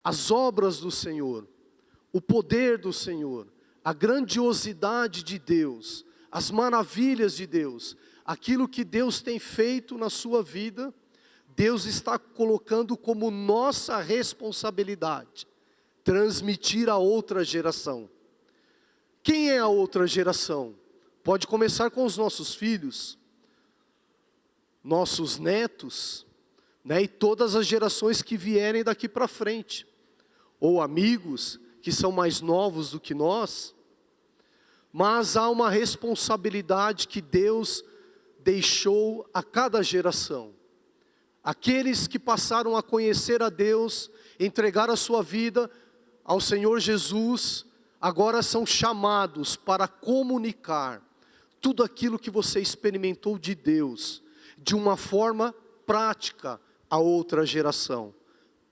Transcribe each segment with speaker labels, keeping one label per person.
Speaker 1: as obras do Senhor, o poder do Senhor, a grandiosidade de Deus, as maravilhas de Deus, aquilo que Deus tem feito na sua vida, Deus está colocando como nossa responsabilidade, transmitir a outra geração. Quem é a outra geração? Pode começar com os nossos filhos, nossos netos, e todas as gerações que vierem daqui para frente, ou amigos que são mais novos do que nós, mas há uma responsabilidade que Deus deixou a cada geração. Aqueles que passaram a conhecer a Deus, entregar a sua vida ao Senhor Jesus, agora são chamados para comunicar tudo aquilo que você experimentou de Deus, de uma forma prática a outra geração.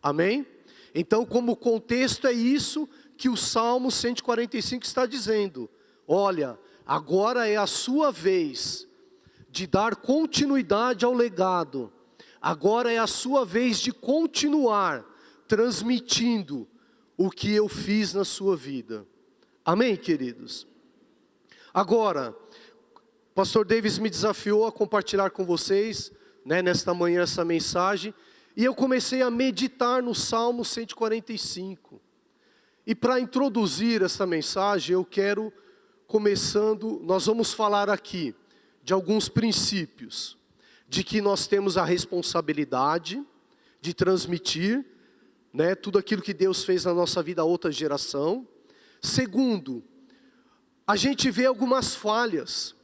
Speaker 1: Amém? Então, como contexto é isso que o Salmo 145 está dizendo. Olha, agora é a sua vez de dar continuidade ao legado. Agora é a sua vez de continuar transmitindo o que eu fiz na sua vida. Amém, queridos? Agora, o pastor Davis me desafiou a compartilhar com vocês, nesta manhã, essa mensagem. E eu comecei a meditar no Salmo 145. E para introduzir essa mensagem, eu quero, nós vamos falar aqui de alguns princípios. De que nós temos a responsabilidade de transmitir, tudo aquilo que Deus fez na nossa vida a outra geração. Segundo, a gente vê algumas falhas.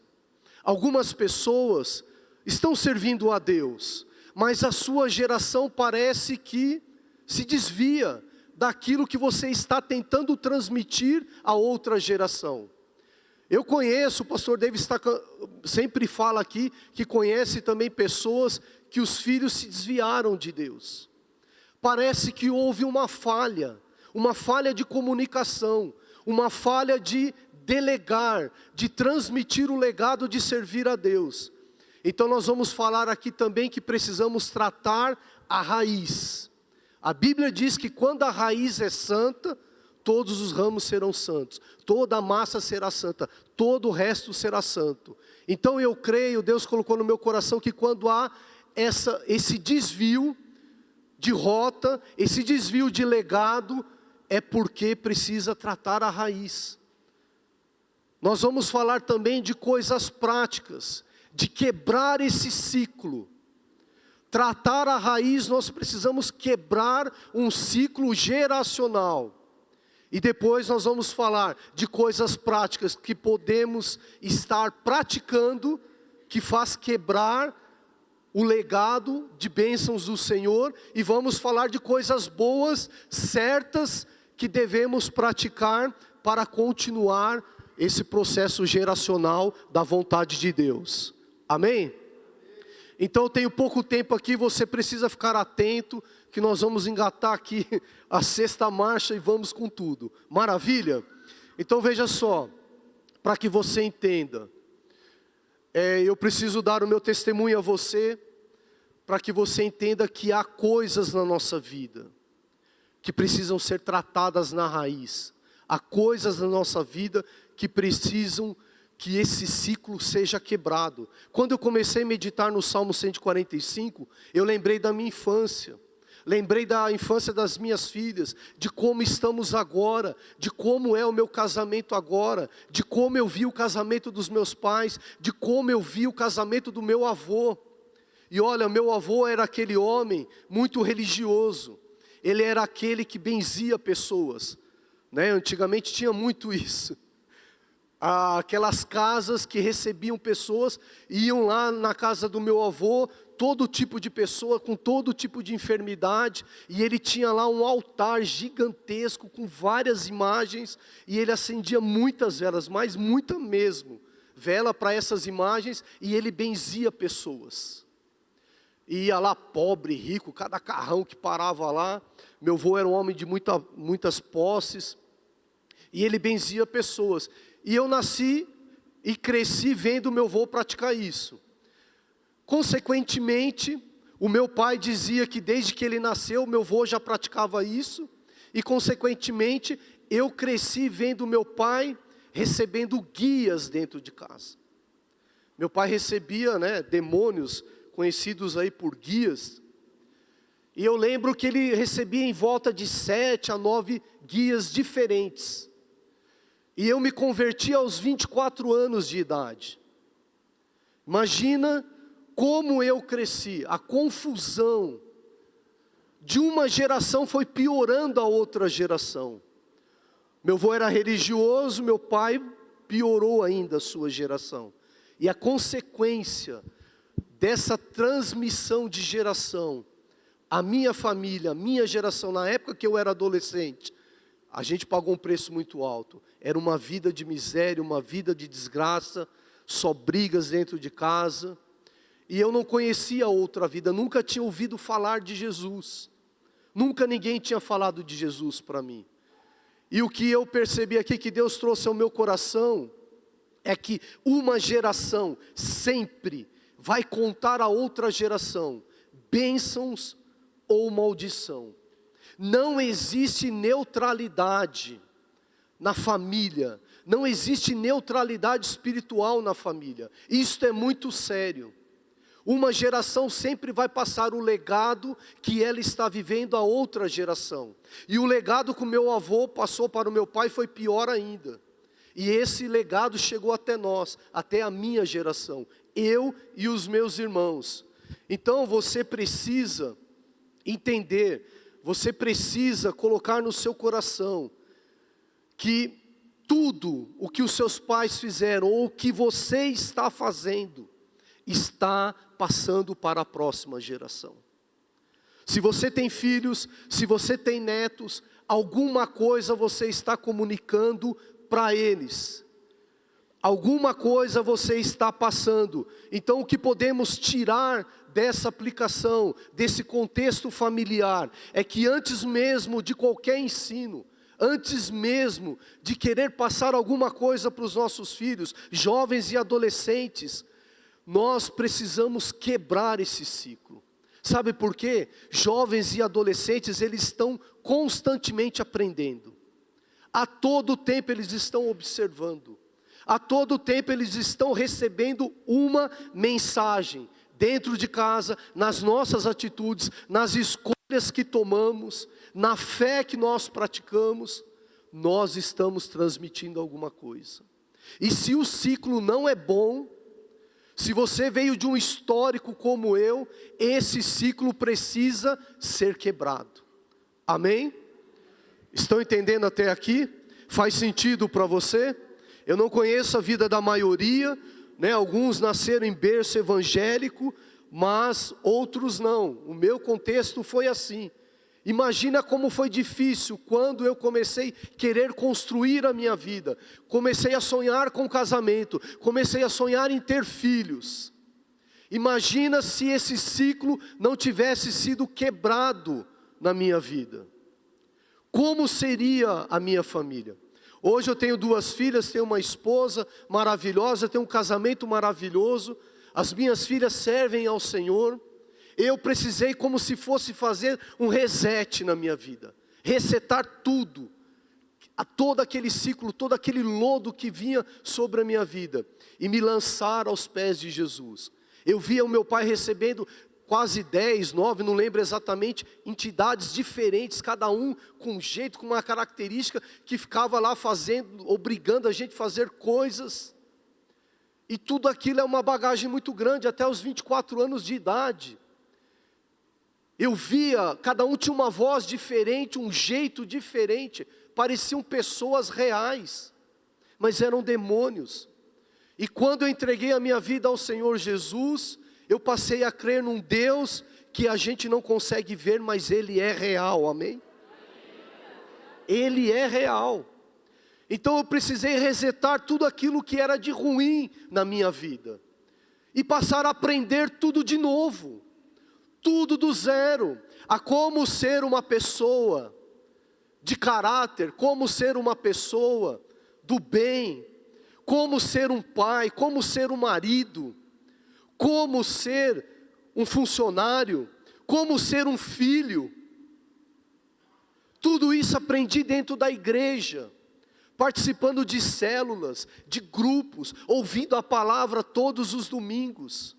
Speaker 1: Algumas pessoas estão servindo a Deus, mas a sua geração parece que se desvia daquilo que você está tentando transmitir a outra geração. Eu conheço, o pastor David sempre fala aqui, que conhece também pessoas que os filhos se desviaram de Deus. Parece que houve uma falha de comunicação, uma falha de delegar, de transmitir o legado de servir a Deus. Então nós vamos falar aqui também que precisamos tratar a raiz. A Bíblia diz que quando a raiz é santa, todos os ramos serão santos, toda a massa será santa, todo o resto será santo. Então eu creio, Deus colocou no meu coração que quando há esse desvio de rota, esse desvio de legado, é porque precisa tratar a raiz. Nós vamos falar também de coisas práticas, de quebrar esse ciclo. Tratar a raiz, nós precisamos quebrar um ciclo geracional. E depois nós vamos falar de coisas práticas que podemos estar praticando, que faz quebrar o legado de bênçãos do Senhor. E vamos falar de coisas boas, certas, que devemos praticar para continuar esse processo geracional da vontade de Deus. Amém? Então eu tenho pouco tempo aqui, você precisa ficar atento, que nós vamos engatar aqui a sexta marcha e vamos com tudo. Maravilha? Então veja só, para que você entenda, eu preciso dar o meu testemunho a você, para que você entenda que há coisas na nossa vida, que precisam ser tratadas na raiz. Há coisas na nossa vida que precisam que esse ciclo seja quebrado. Quando eu comecei a meditar no Salmo 145, eu lembrei da minha infância. Lembrei da infância das minhas filhas, de como estamos agora, de como é o meu casamento agora, de como eu vi o casamento dos meus pais, de como eu vi o casamento do meu avô. E olha, meu avô era aquele homem muito religioso. Ele era aquele que benzia pessoas. Antigamente tinha muito isso. Aquelas casas que recebiam pessoas, iam lá na casa do meu avô, todo tipo de pessoa, com todo tipo de enfermidade, e ele tinha lá um altar gigantesco, com várias imagens, e ele acendia muitas velas, mas muita mesmo, vela para essas imagens, e ele benzia pessoas. E ia lá pobre, rico, cada carrão que parava lá. Meu avô era um homem de muitas posses, e ele benzia pessoas. E eu nasci e cresci vendo meu avô praticar isso. Consequentemente, o meu pai dizia que desde que ele nasceu, meu avô já praticava isso. E consequentemente, eu cresci vendo meu pai recebendo guias dentro de casa. Meu pai recebia, demônios conhecidos aí por guias. E eu lembro que ele recebia em volta de 7 a 9 guias diferentes. E eu me converti aos 24 anos de idade. Imagina como eu cresci, a confusão de uma geração foi piorando a outra geração. Meu avô era religioso, meu pai piorou ainda a sua geração. E a consequência dessa transmissão de geração, a minha família, a minha geração, na época que eu era adolescente, a gente pagou um preço muito alto. Era uma vida de miséria, uma vida de desgraça, só brigas dentro de casa. E eu não conhecia outra vida, nunca tinha ouvido falar de Jesus. Nunca ninguém tinha falado de Jesus para mim. E o que eu percebi aqui que Deus trouxe ao meu coração é que uma geração sempre vai contar a outra geração bênçãos ou maldição. Não existe neutralidade na família, não existe neutralidade espiritual na família. Isto é muito sério. Uma geração sempre vai passar o legado que ela está vivendo a outra geração. E o legado que o meu avô passou para o meu pai foi pior ainda. E esse legado chegou até nós, até a minha geração, eu e os meus irmãos. Então você precisa entender, você precisa colocar no seu coração que tudo o que os seus pais fizeram ou o que você está fazendo está passando para a próxima geração. Se você tem filhos, se você tem netos, alguma coisa você está comunicando para eles. Alguma coisa você está passando. Então o que podemos tirar dessa aplicação, desse contexto familiar, é que antes mesmo de qualquer ensino, antes mesmo de querer passar alguma coisa para os nossos filhos, jovens e adolescentes, nós precisamos quebrar esse ciclo. Sabe por quê? Jovens e adolescentes, eles estão constantemente aprendendo. A todo tempo eles estão observando. A todo tempo eles estão recebendo uma mensagem. Dentro de casa, nas nossas atitudes, nas escolhas que tomamos, na fé que nós praticamos, nós estamos transmitindo alguma coisa. E se o ciclo não é bom, se você veio de um histórico como eu, esse ciclo precisa ser quebrado. Amém? Estão entendendo até aqui? Faz sentido para você? Eu não conheço a vida da maioria, alguns nasceram em berço evangélico, mas outros não. O meu contexto foi assim. Imagina como foi difícil quando eu comecei a querer construir a minha vida. Comecei a sonhar com casamento. Comecei a sonhar em ter filhos. Imagina se esse ciclo não tivesse sido quebrado na minha vida. Como seria a minha família? Hoje eu tenho 2 filhas, tenho uma esposa maravilhosa, tenho um casamento maravilhoso. As minhas filhas servem ao Senhor. Eu precisei como se fosse fazer um reset na minha vida. Resetar tudo. Todo aquele ciclo, todo aquele lodo que vinha sobre a minha vida. E me lançar aos pés de Jesus. Eu via o meu pai recebendo quase 10, 9, não lembro exatamente, entidades diferentes, cada um com um jeito, com uma característica, que ficava lá fazendo, obrigando a gente a fazer coisas. E tudo aquilo é uma bagagem muito grande, até os 24 anos de idade. Eu via, cada um tinha uma voz diferente, um jeito diferente, pareciam pessoas reais, mas eram demônios. E quando eu entreguei a minha vida ao Senhor Jesus, eu passei a crer num Deus que a gente não consegue ver, mas Ele é real, amém? Ele é real. Então eu precisei resetar tudo aquilo que era de ruim na minha vida, e passar a aprender tudo de novo. Tudo do zero, a como ser uma pessoa de caráter, como ser uma pessoa do bem, como ser um pai, como ser um marido, como ser um funcionário, como ser um filho. Tudo isso aprendi dentro da igreja, participando de células, de grupos, ouvindo a palavra todos os domingos.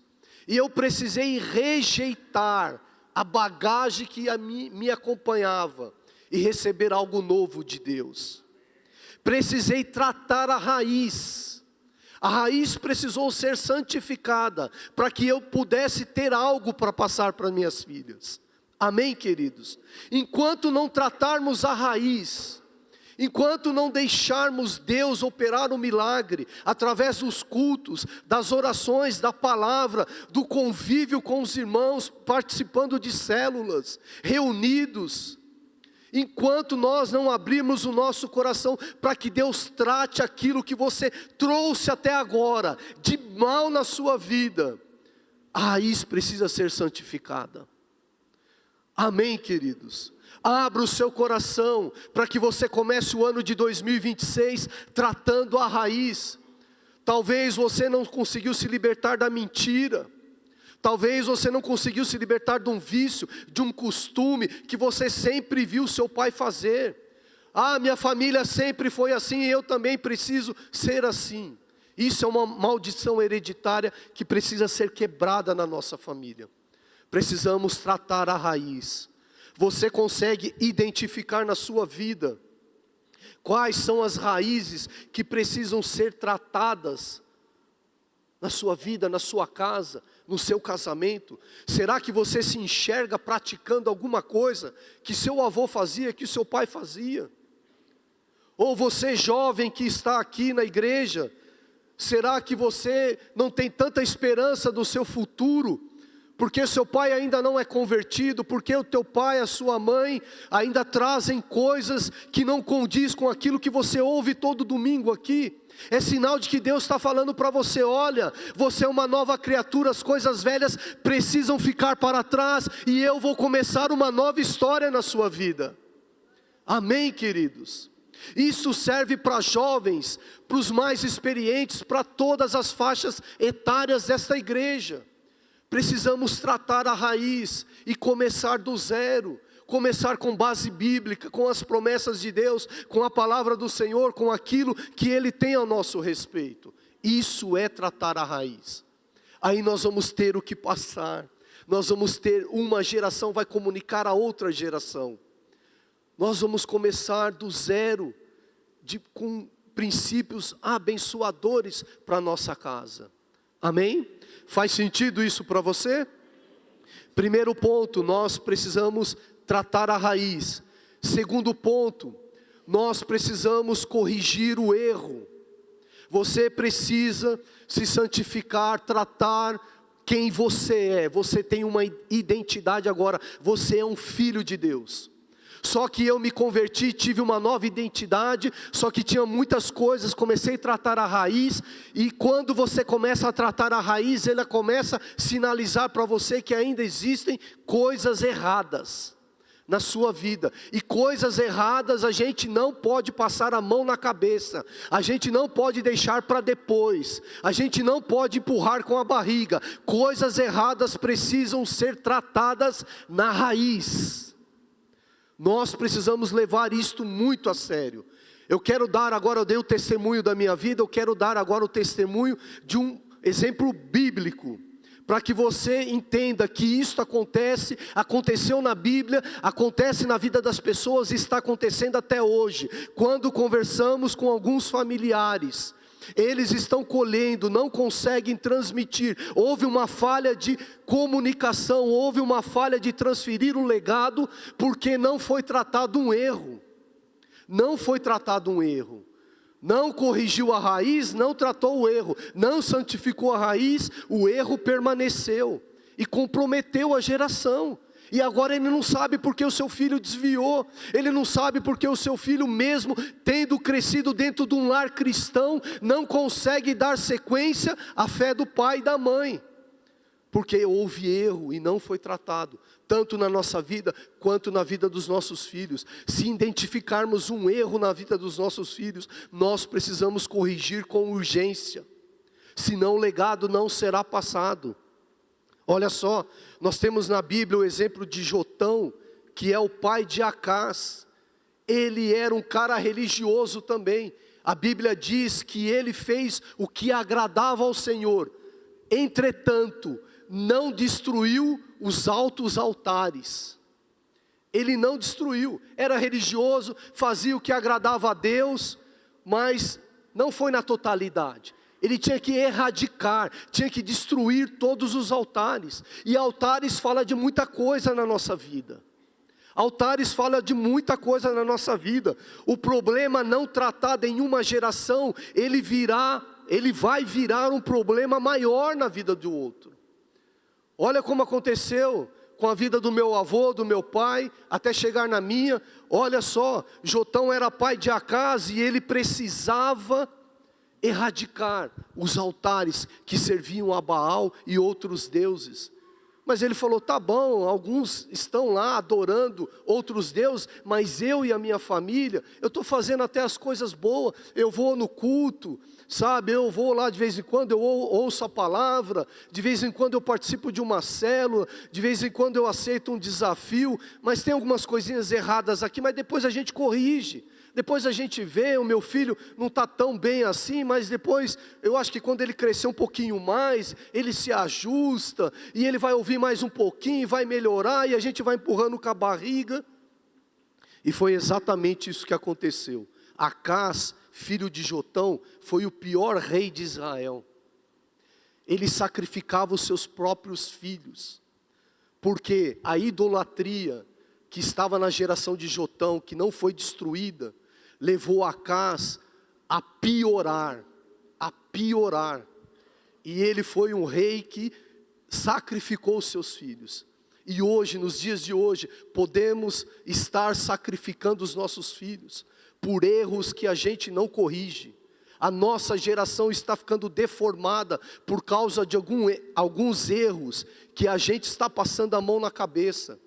Speaker 1: E eu precisei rejeitar a bagagem que me acompanhava e receber algo novo de Deus. Precisei tratar a raiz. A raiz precisou ser santificada para que eu pudesse ter algo para passar para minhas filhas. Amém, queridos? Enquanto não tratarmos a raiz, enquanto não deixarmos Deus operar o milagre, através dos cultos, das orações, da palavra, do convívio com os irmãos, participando de células, reunidos, enquanto nós não abrirmos o nosso coração para que Deus trate aquilo que você trouxe até agora, de mal na sua vida, a raiz precisa ser santificada. Amém, queridos? Abra o seu coração para que você comece o ano de 2026 tratando a raiz. Talvez você não conseguiu se libertar da mentira. Talvez você não conseguiu se libertar de um vício, de um costume que você sempre viu seu pai fazer. Ah, minha família sempre foi assim e eu também preciso ser assim. Isso é uma maldição hereditária que precisa ser quebrada na nossa família. Precisamos tratar a raiz. Você consegue identificar na sua vida quais são as raízes que precisam ser tratadas na sua vida, na sua casa, no seu casamento? Será que você se enxerga praticando alguma coisa que seu avô fazia, que seu pai fazia? Ou você jovem que está aqui na igreja, será que você não tem tanta esperança do seu futuro? Porque seu pai ainda não é convertido, porque o teu pai, a sua mãe, ainda trazem coisas que não condiz com aquilo que você ouve todo domingo aqui. É sinal de que Deus está falando para você: olha, você é uma nova criatura, as coisas velhas precisam ficar para trás, e eu vou começar uma nova história na sua vida. Amém, queridos? Isso serve para jovens, para os mais experientes, para todas as faixas etárias desta igreja. Precisamos tratar a raiz e começar do zero, começar com base bíblica, com as promessas de Deus, com a palavra do Senhor, com aquilo que Ele tem ao nosso respeito. Isso é tratar a raiz. Aí nós vamos ter o que passar, nós vamos ter, uma geração vai comunicar a outra geração. Nós vamos começar do zero, com princípios abençoadores para a nossa casa. Amém? Faz sentido isso para você? Primeiro ponto, nós precisamos tratar a raiz. Segundo ponto, nós precisamos corrigir o erro. Você precisa se santificar, tratar quem você é. Você tem uma identidade agora, você é um filho de Deus. Só que eu me converti, tive uma nova identidade, só que tinha muitas coisas, comecei a tratar a raiz, e quando você começa a tratar a raiz, ela começa a sinalizar para você que ainda existem coisas erradas na sua vida, e coisas erradas a gente não pode passar a mão na cabeça, a gente não pode deixar para depois, a gente não pode empurrar com a barriga. Coisas erradas precisam ser tratadas na raiz. Nós precisamos levar isto muito a sério. Eu dei o testemunho da minha vida, eu quero dar agora o testemunho de um exemplo bíblico, para que você entenda que isso aconteceu na Bíblia, acontece na vida das pessoas e está acontecendo até hoje. Quando conversamos com alguns familiares, eles estão colhendo, não conseguem transmitir. Houve uma falha de comunicação, houve uma falha de transferir o legado, porque não foi tratado um erro. Não foi tratado um erro. Não corrigiu a raiz, não tratou o erro, não santificou a raiz, o erro permaneceu e comprometeu a geração. E agora ele não sabe porque o seu filho desviou, ele não sabe porque o seu filho, mesmo tendo crescido dentro de um lar cristão, não consegue dar sequência à fé do pai e da mãe, porque houve erro e não foi tratado, tanto na nossa vida quanto na vida dos nossos filhos. Se identificarmos um erro na vida dos nossos filhos, nós precisamos corrigir com urgência, senão o legado não será passado. Olha só, nós temos na Bíblia o exemplo de Jotão, que é o pai de Acás. ele era um cara religioso também. A Bíblia diz que ele fez o que agradava ao Senhor. Entretanto, não destruiu os altos altares. Ele não destruiu. Era religioso, fazia o que agradava a Deus, mas não foi na totalidade. Ele tinha que erradicar, tinha que destruir todos os altares. E altares fala de muita coisa na nossa vida. Altares fala de muita coisa na nossa vida. O problema não tratado em uma geração, ele vai virar um problema maior na vida do outro. Olha como aconteceu com a vida do meu avô, do meu pai, até chegar na minha. Olha só, Jotão era pai de Acás e ele precisava erradicar os altares que serviam a Baal e outros deuses. Mas ele falou, tá bom, alguns estão lá adorando outros deuses, mas eu e a minha família, eu estou fazendo até as coisas boas, eu vou no culto, sabe, eu vou lá de vez em quando, eu ouço a palavra, de vez em quando eu participo de uma célula, de vez em quando eu aceito um desafio, mas tem algumas coisinhas erradas aqui, mas depois a gente corrige. Depois a gente vê, o meu filho não está tão bem assim, mas depois, eu acho que quando ele crescer um pouquinho mais, ele se ajusta, e ele vai ouvir mais um pouquinho, vai melhorar, e a gente vai empurrando com a barriga. E foi exatamente isso que aconteceu. Acás, filho de Jotão, foi o pior rei de Israel. Ele sacrificava os seus próprios filhos, porque a idolatria que estava na geração de Jotão, que não foi destruída, levou Acás a piorar, e ele foi um rei que sacrificou os seus filhos. E hoje, nos dias de hoje, podemos estar sacrificando os nossos filhos, por erros que a gente não corrige. A nossa geração está ficando deformada, por causa de alguns erros, que a gente está passando a mão na cabeça.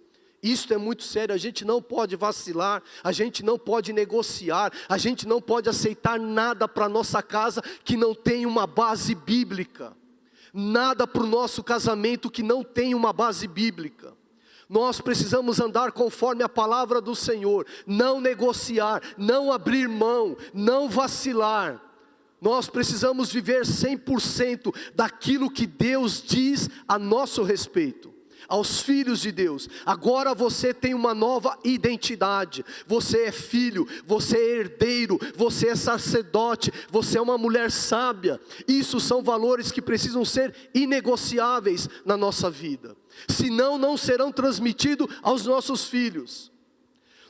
Speaker 1: Isso é muito sério, a gente não pode vacilar, a gente não pode negociar, a gente não pode aceitar nada para a nossa casa que não tenha uma base bíblica. Nada para o nosso casamento que não tenha uma base bíblica. Nós precisamos andar conforme a palavra do Senhor, não negociar, não abrir mão, não vacilar. Nós precisamos viver 100% daquilo que Deus diz a nosso respeito. Aos filhos de Deus, agora você tem uma nova identidade, você é filho, você é herdeiro, você é sacerdote, você é uma mulher sábia. Isso são valores que precisam ser inegociáveis na nossa vida, senão não serão transmitidos aos nossos filhos.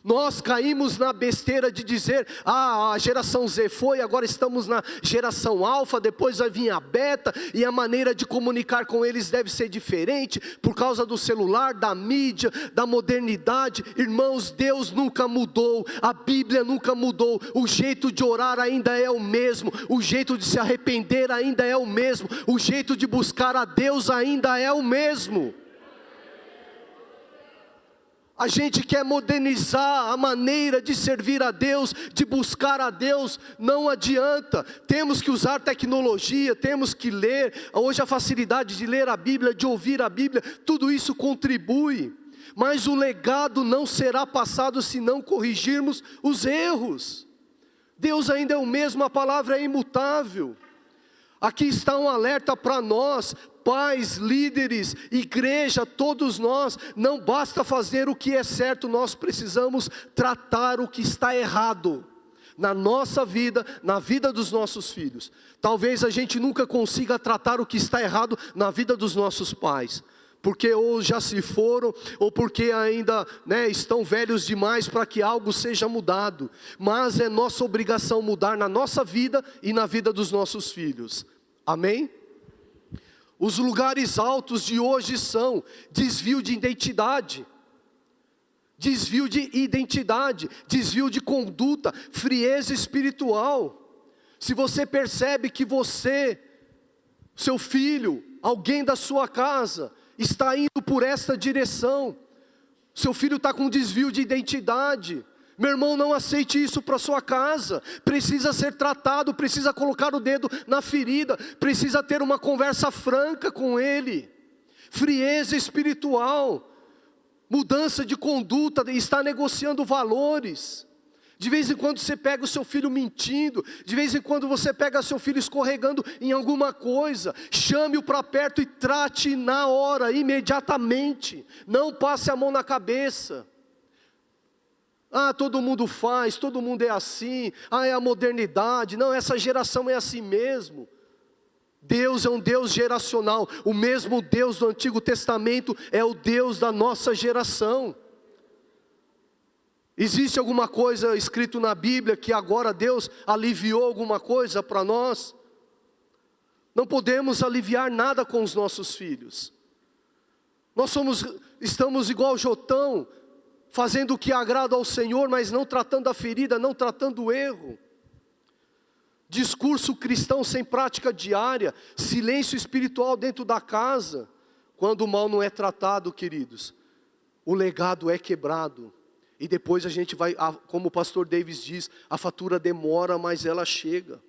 Speaker 1: Nós caímos na besteira de dizer, a geração Z foi, agora estamos na geração alfa, depois vai vir a beta, e a maneira de comunicar com eles deve ser diferente, por causa do celular, da mídia, da modernidade. Irmãos, Deus nunca mudou, a Bíblia nunca mudou, o jeito de orar ainda é o mesmo, o jeito de se arrepender ainda é o mesmo, o jeito de buscar a Deus ainda é o mesmo. A gente quer modernizar a maneira de servir a Deus, de buscar a Deus, não adianta. Temos que usar tecnologia, temos que ler. Hoje a facilidade de ler a Bíblia, de ouvir a Bíblia, tudo isso contribui. Mas o legado não será passado se não corrigirmos os erros. Deus ainda é o mesmo, a palavra é imutável. Aqui está um alerta para nós, pais, líderes, igreja, todos nós. Não basta fazer o que é certo, nós precisamos tratar o que está errado na nossa vida, na vida dos nossos filhos. Talvez a gente nunca consiga tratar o que está errado na vida dos nossos pais, porque ou já se foram, ou porque ainda estão velhos demais para que algo seja mudado. Mas é nossa obrigação mudar na nossa vida e na vida dos nossos filhos. Amém? Os lugares altos de hoje são desvio de identidade, desvio de conduta, frieza espiritual. Se você percebe que você, seu filho, alguém da sua casa, está indo por esta direção, seu filho está com desvio de identidade, meu irmão, não aceite isso para sua casa. Precisa ser tratado, precisa colocar o dedo na ferida, precisa ter uma conversa franca com ele. Frieza espiritual, mudança de conduta, está negociando valores. De vez em quando você pega o seu filho mentindo, de vez em quando você pega seu filho escorregando em alguma coisa, chame-o para perto e trate na hora, imediatamente, não passe a mão na cabeça. Ah, todo mundo faz, todo mundo é assim, ah, é a modernidade, não, essa geração é assim mesmo. Deus é um Deus geracional, o mesmo Deus do Antigo Testamento é o Deus da nossa geração. Existe alguma coisa escrito na Bíblia que agora Deus aliviou alguma coisa para nós? Não podemos aliviar nada com os nossos filhos. Estamos igual Jotão, fazendo o que agrada ao Senhor, mas não tratando a ferida, não tratando o erro. Discurso cristão sem prática diária, silêncio espiritual dentro da casa. Quando o mal não é tratado, queridos, o legado é quebrado. E depois a gente vai, como o pastor Davis diz, a fatura demora, mas ela chega.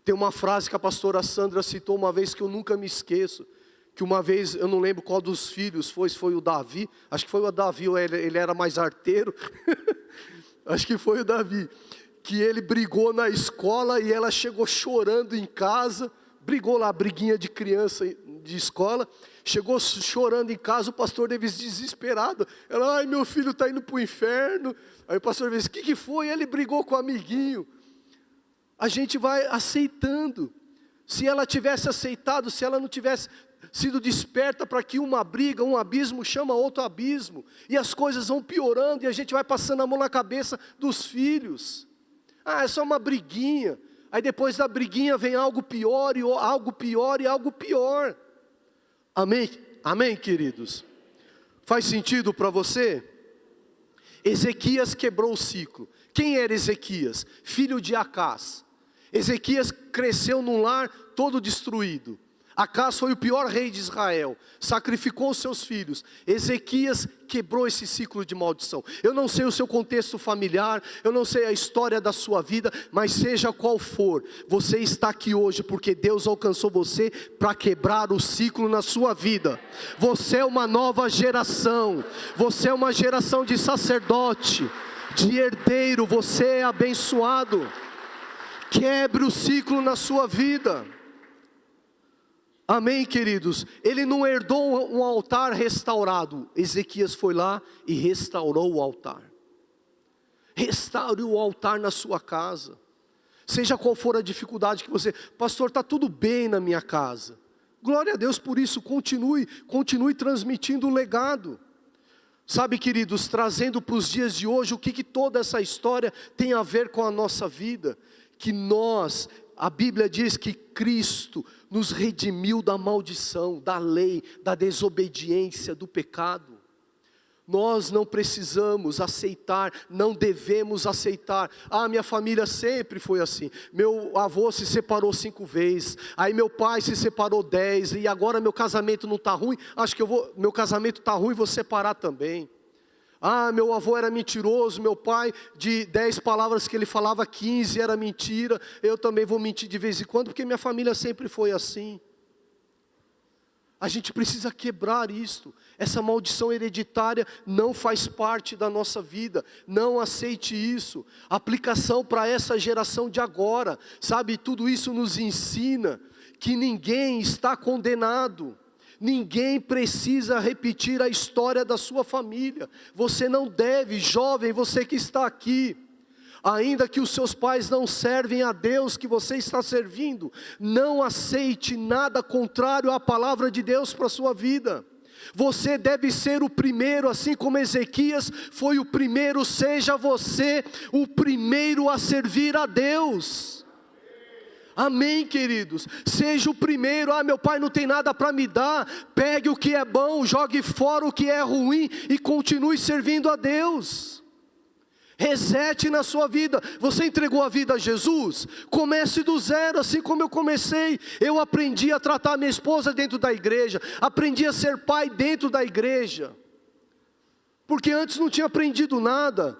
Speaker 1: Tem uma frase que a pastora Sandra citou uma vez que eu nunca me esqueço. Que uma vez, eu não lembro qual dos filhos foi, se foi o Davi. Acho que foi o Davi, ou ele era mais arteiro. Acho que foi o Davi. Que ele brigou na escola e ela chegou chorando em casa. Brigou lá, briguinha de criança de escola. Chegou chorando em casa, o pastor Davis desesperado. Ela, ai, meu filho está indo para o inferno. Aí o pastor Davis, o que foi? Ele brigou com o amiguinho. A gente vai aceitando. Se ela tivesse aceitado, se ela não tivesse sido desperta para que uma briga, um abismo chama outro abismo. E as coisas vão piorando e a gente vai passando a mão na cabeça dos filhos. Ah, é só uma briguinha. Aí depois da briguinha vem algo pior e algo pior e algo pior. Amém? Amém, queridos? Faz sentido para você? Ezequias quebrou o ciclo. Quem era Ezequias? Filho de Acás. Ezequias cresceu num lar todo destruído. Acás foi o pior rei de Israel, sacrificou os seus filhos. Ezequias quebrou esse ciclo de maldição. Eu não sei o seu contexto familiar, eu não sei a história da sua vida, mas seja qual for, você está aqui hoje porque Deus alcançou você para quebrar o ciclo na sua vida. Você é uma nova geração, você é uma geração de sacerdote, de herdeiro, você é abençoado. Quebre o ciclo na sua vida. Amém, queridos? Ele não herdou um altar restaurado. Ezequias foi lá e restaurou o altar. Restaure o altar na sua casa. Seja qual for a dificuldade que você... Pastor, está tudo bem na minha casa. Glória a Deus por isso. Continue transmitindo o legado. Sabe, queridos, trazendo para os dias de hoje, o que toda essa história tem a ver com a nossa vida? Que nós... A Bíblia diz que Cristo nos redimiu da maldição, da lei, da desobediência, do pecado. Nós não precisamos aceitar, não devemos aceitar. Ah, minha família sempre foi assim. Meu avô se separou 5 vezes, aí meu pai se separou 10, e agora meu casamento não está ruim, acho que meu casamento está ruim, vou separar também. Ah, meu avô era mentiroso, meu pai, de 10 palavras que ele falava, 15 era mentira, eu também vou mentir de vez em quando, porque minha família sempre foi assim. A gente precisa quebrar isto. Essa maldição hereditária não faz parte da nossa vida, não aceite isso. Aplicação para essa geração de agora, sabe, tudo isso nos ensina que ninguém está condenado. Ninguém precisa repetir a história da sua família. Você não deve, jovem, você que está aqui. Ainda que os seus pais não servem a Deus que você está servindo, não aceite nada contrário à palavra de Deus para a sua vida. Você deve ser o primeiro, assim como Ezequias foi o primeiro, seja você o primeiro a servir a Deus. Amém, queridos? Seja o primeiro. Ah, meu pai não tem nada para me dar. Pegue o que é bom, jogue fora o que é ruim e continue servindo a Deus. Resete na sua vida. Você entregou a vida a Jesus? Comece do zero, assim como eu comecei. Eu aprendi a tratar minha esposa dentro da igreja. Aprendi a ser pai dentro da igreja. Porque antes não tinha aprendido nada.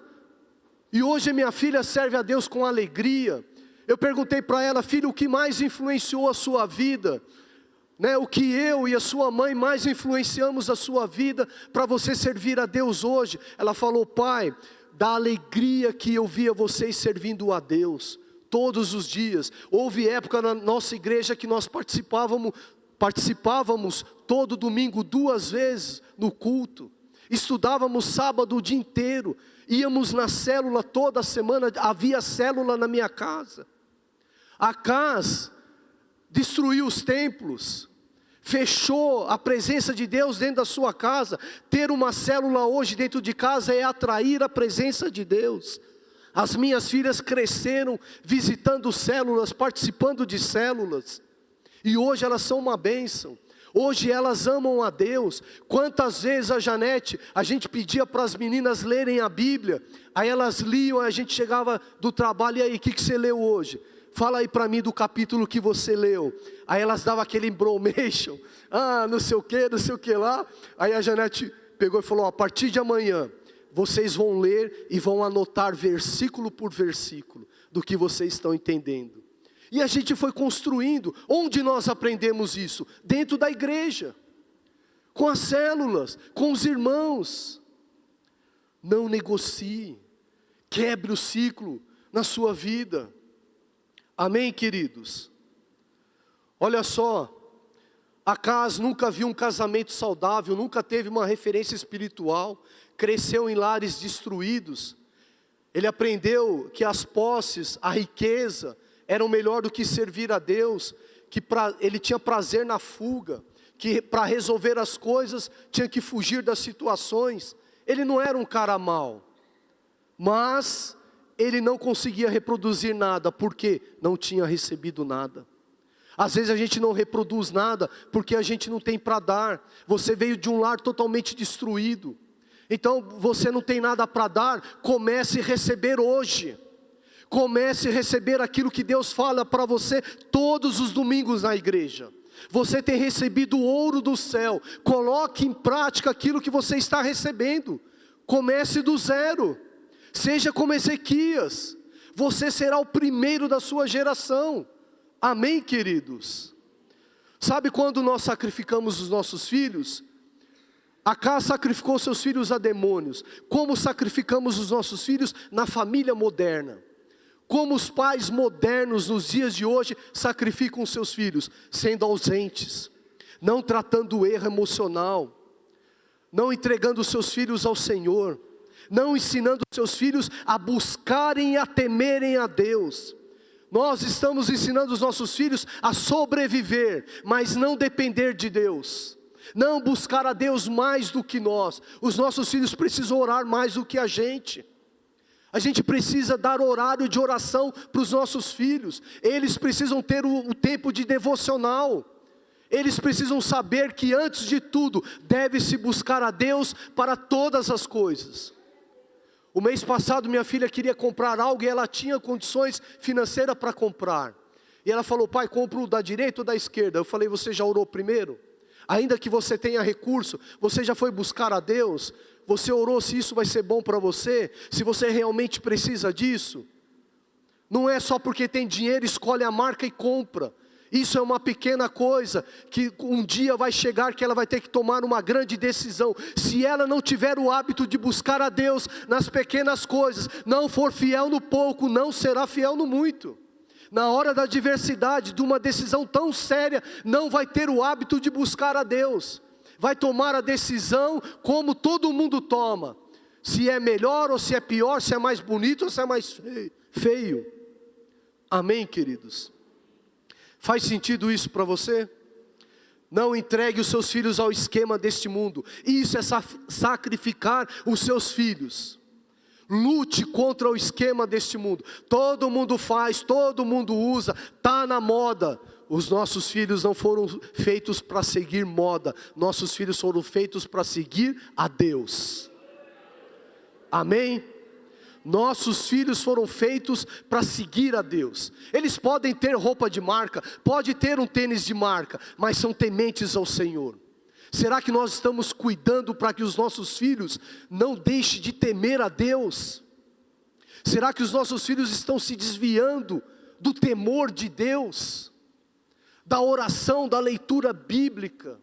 Speaker 1: E hoje minha filha serve a Deus com alegria. Eu perguntei para ela, filha, o que mais influenciou a sua vida? O que eu e a sua mãe mais influenciamos a sua vida para você servir a Deus hoje? Ela falou, pai, da alegria que eu via vocês servindo a Deus, todos os dias. Houve época na nossa igreja que nós participávamos todo domingo 2 vezes no culto. Estudávamos sábado o dia inteiro. Íamos na célula toda semana, havia célula na minha casa. Acaz destruiu os templos, fechou a presença de Deus dentro da sua casa. Ter uma célula hoje dentro de casa é atrair a presença de Deus. As minhas filhas cresceram visitando células, participando de células, e hoje elas são uma bênção. Hoje elas amam a Deus. Quantas vezes a gente pedia para as meninas lerem a Bíblia, aí elas liam, aí a gente chegava do trabalho, e aí, o que você leu hoje? Fala aí para mim do capítulo que você leu. Aí elas davam aquele embromation, não sei o que lá. Aí a Janete pegou e falou, a partir de amanhã, vocês vão ler e vão anotar versículo por versículo, do que vocês estão entendendo. E a gente foi construindo. Onde nós aprendemos isso? Dentro da igreja, com as células, com os irmãos. Não negocie, quebre o ciclo na sua vida. Amém, queridos? Olha só, Acaz nunca viu um casamento saudável, nunca teve uma referência espiritual, cresceu em lares destruídos. Ele aprendeu que as posses, a riqueza, eram melhor do que servir a Deus, que ele tinha prazer na fuga, que para resolver as coisas tinha que fugir das situações. Ele não era um cara mau, mas ele não conseguia reproduzir nada, porque não tinha recebido nada. Às vezes a gente não reproduz nada, porque a gente não tem para dar. Você veio de um lar totalmente destruído, então você não tem nada para dar. Comece a receber hoje. Comece a receber aquilo que Deus fala para você todos os domingos na igreja. Você tem recebido o ouro do céu. Coloque em prática aquilo que você está recebendo. Comece do zero. Seja como Ezequias. Você será o primeiro da sua geração. Amém, queridos? Sabe quando nós sacrificamos os nossos filhos? Acaz sacrificou seus filhos a demônios. Como sacrificamos os nossos filhos na família moderna? Como os pais modernos nos dias de hoje sacrificam os seus filhos? Sendo ausentes, não tratando o erro emocional, não entregando os seus filhos ao Senhor, não ensinando os seus filhos a buscarem e a temerem a Deus. Nós estamos ensinando os nossos filhos a sobreviver, mas não depender de Deus, não buscar a Deus mais do que nós. Os nossos filhos precisam orar mais do que a gente. A gente precisa dar horário de oração para os nossos filhos. Eles precisam ter o tempo de devocional. Eles precisam saber que antes de tudo deve-se buscar a Deus para todas as coisas. O mês passado minha filha queria comprar algo e ela tinha condições financeiras para comprar. E ela falou, pai, compro da direita ou da esquerda? Eu falei, você já orou primeiro? Ainda que você tenha recurso, você já foi buscar a Deus? Você orou se isso vai ser bom para você? Se você realmente precisa disso? Não é só porque tem dinheiro, escolhe a marca e compra. Isso é uma pequena coisa, que um dia vai chegar que ela vai ter que tomar uma grande decisão. Se ela não tiver o hábito de buscar a Deus nas pequenas coisas, não for fiel no pouco, não será fiel no muito. Na hora da adversidade, de uma decisão tão séria, não vai ter o hábito de buscar a Deus. Vai tomar a decisão como todo mundo toma. Se é melhor ou se é pior, se é mais bonito ou se é mais feio. Amém, queridos? Faz sentido isso para você? Não entregue os seus filhos ao esquema deste mundo. Isso é sacrificar os seus filhos. Lute contra o esquema deste mundo. Todo mundo faz, todo mundo usa, está na moda. Os nossos filhos não foram feitos para seguir moda. Nossos filhos foram feitos para seguir a Deus. Amém? Nossos filhos foram feitos para seguir a Deus. Eles podem ter roupa de marca, pode ter um tênis de marca, mas são tementes ao Senhor. Será que nós estamos cuidando para que os nossos filhos não deixem de temer a Deus? Será que os nossos filhos estão se desviando do temor de Deus, da oração, da leitura bíblica?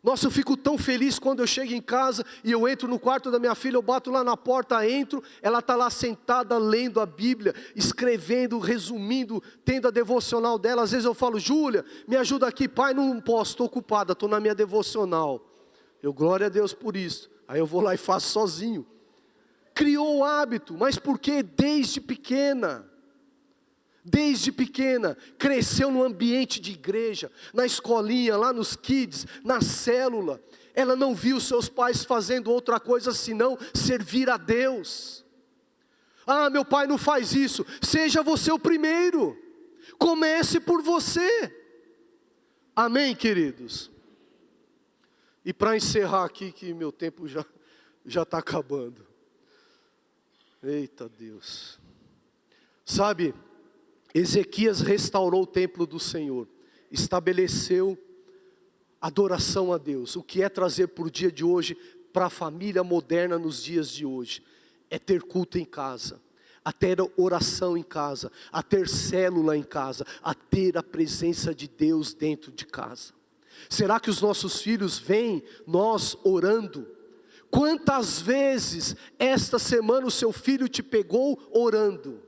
Speaker 1: Nossa, eu fico tão feliz quando eu chego em casa e eu entro no quarto da minha filha, eu bato lá na porta, entro, ela está lá sentada lendo a Bíblia, escrevendo, resumindo, tendo a devocional dela. Às vezes eu falo: Júlia, me ajuda aqui. Pai, não posso, estou ocupada, estou na minha devocional. Eu, glória a Deus por isso. Aí eu vou lá e faço sozinho. Criou o hábito, mas por quê? Desde pequena, cresceu no ambiente de igreja, na escolinha, lá nos kids, na célula. Ela não viu seus pais fazendo outra coisa senão servir a Deus. Ah, meu pai não faz isso. Seja você o primeiro, comece por você. Amém, queridos? E para encerrar aqui, que meu tempo já está acabando. Eita Deus. Sabe, Ezequias restaurou o templo do Senhor, estabeleceu adoração a Deus. O que é trazer para o dia de hoje, para a família moderna nos dias de hoje? É ter culto em casa, a ter oração em casa, a ter célula em casa, a ter a presença de Deus dentro de casa. Será que os nossos filhos veem nós orando? Quantas vezes esta semana o seu filho te pegou orando?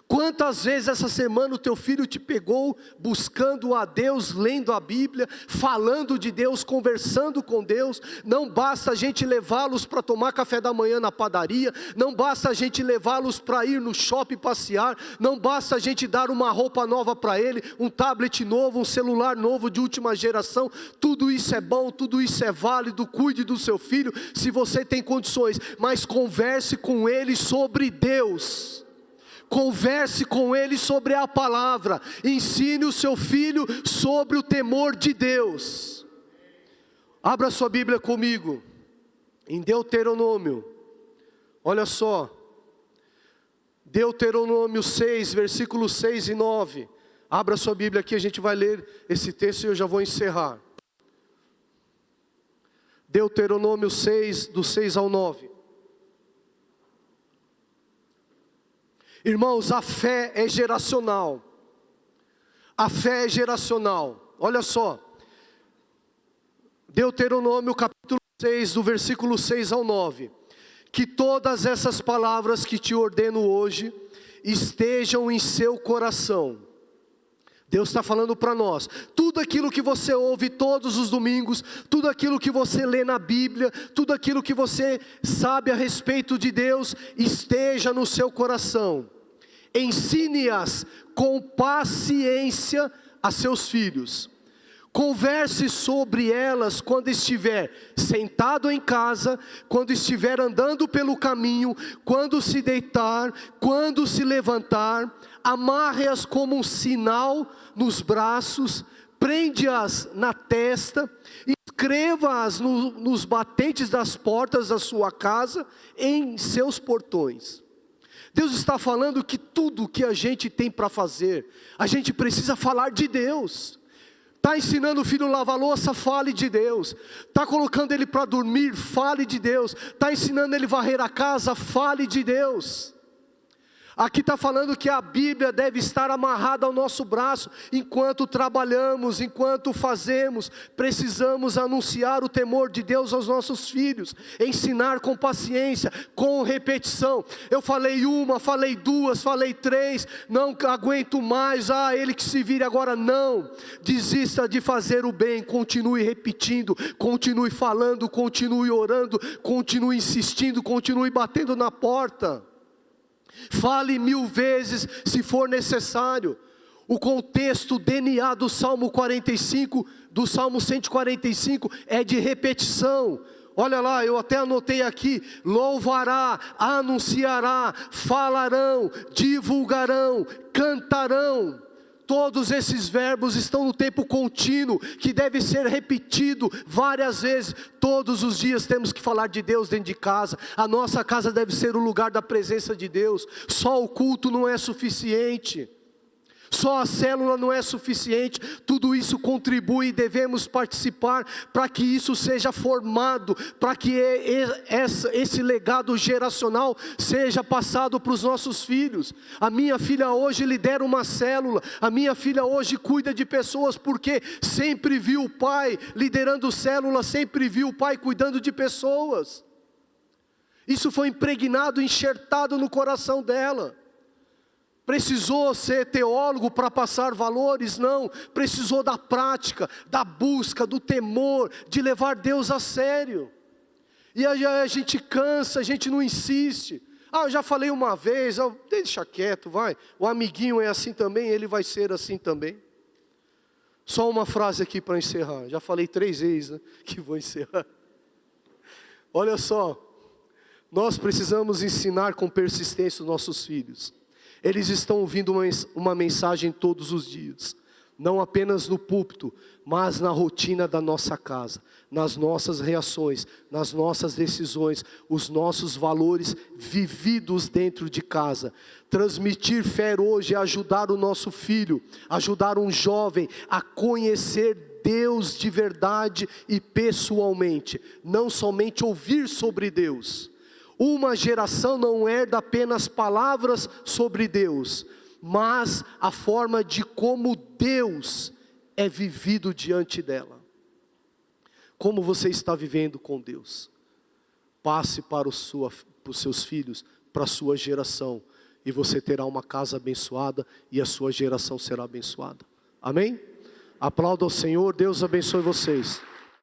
Speaker 1: Quantas vezes essa semana o teu filho te pegou buscando a Deus, lendo a Bíblia, falando de Deus, conversando com Deus? Não basta a gente levá-los para tomar café da manhã na padaria, não basta a gente levá-los para ir no shopping passear, não basta a gente dar uma roupa nova para ele, um tablet novo, um celular novo de última geração. Tudo isso é bom, tudo isso é válido. Cuide do seu filho se você tem condições, mas converse com ele sobre Deus. Converse com ele sobre a palavra. Ensine o seu filho sobre o temor de Deus. Abra sua Bíblia comigo em Deuteronômio. Olha só, Deuteronômio 6, versículos 6 e 9. Abra sua Bíblia aqui, a gente vai ler esse texto e eu já vou encerrar. Deuteronômio 6, do 6 ao 9. Irmãos, a fé é geracional. A fé é geracional. Olha só. Deuteronômio capítulo 6, do versículo 6 ao 9. Que todas essas palavras que te ordeno hoje estejam em seu coração. Deus está falando para nós. Tudo aquilo que você ouve todos os domingos, tudo aquilo que você lê na Bíblia, tudo aquilo que você sabe a respeito de Deus, esteja no seu coração. Ensine-as com paciência a seus filhos. Converse sobre elas quando estiver sentado em casa, quando estiver andando pelo caminho, quando se deitar, quando se levantar. Amarre-as como um sinal nos braços, prende-as na testa, escreva-as nos batentes das portas da sua casa, em seus portões. Deus está falando que tudo que a gente tem para fazer, a gente precisa falar de Deus. Está ensinando o filho a lavar louça, fale de Deus. Está colocando ele para dormir, fale de Deus. Está ensinando ele a varrer a casa, fale de Deus. Aqui está falando que a Bíblia deve estar amarrada ao nosso braço, enquanto trabalhamos, enquanto fazemos. Precisamos anunciar o temor de Deus aos nossos filhos, ensinar com paciência, com repetição. Eu falei uma, falei duas, falei três, não aguento mais, ele que se vire agora. Não, desista de fazer o bem, continue repetindo, continue falando, continue orando, continue insistindo, continue batendo na porta. Fale 1000 vezes se for necessário. O contexto DNA do Salmo 45, do Salmo 145 é de repetição. Olha lá, eu até anotei aqui: louvará, anunciará, falarão, divulgarão, cantarão. Todos esses verbos estão no tempo contínuo, que deve ser repetido várias vezes. Todos os dias temos que falar de Deus dentro de casa. A nossa casa deve ser o lugar da presença de Deus. Só o culto não é suficiente. Só a célula não é suficiente, tudo isso contribui e devemos participar para que isso seja formado, para que esse legado geracional seja passado para os nossos filhos. A minha filha hoje lidera uma célula, a minha filha hoje cuida de pessoas, porque sempre viu o pai liderando célula, sempre viu o pai cuidando de pessoas. Isso foi impregnado, enxertado no coração dela. Precisou ser teólogo para passar valores? Não, precisou da prática, da busca, do temor, de levar Deus a sério. E aí a gente cansa, a gente não insiste. Eu já falei uma vez, deixa quieto, vai. O amiguinho é assim também, ele vai ser assim também. Só uma frase aqui para encerrar, já falei 3 vezes, né, que vou encerrar. Olha só, nós precisamos ensinar com persistência os nossos filhos. Eles estão ouvindo uma mensagem todos os dias, não apenas no púlpito, mas na rotina da nossa casa, nas nossas reações, nas nossas decisões, os nossos valores vividos dentro de casa. Transmitir fé hoje é ajudar o nosso filho, ajudar um jovem a conhecer Deus de verdade e pessoalmente, não somente ouvir sobre Deus. Uma geração não herda apenas palavras sobre Deus, mas a forma de como Deus é vivido diante dela. Como você está vivendo com Deus? Passe para os seus filhos, para a sua geração, e você terá uma casa abençoada, e a sua geração será abençoada. Amém? Aplauda ao Senhor, Deus abençoe vocês.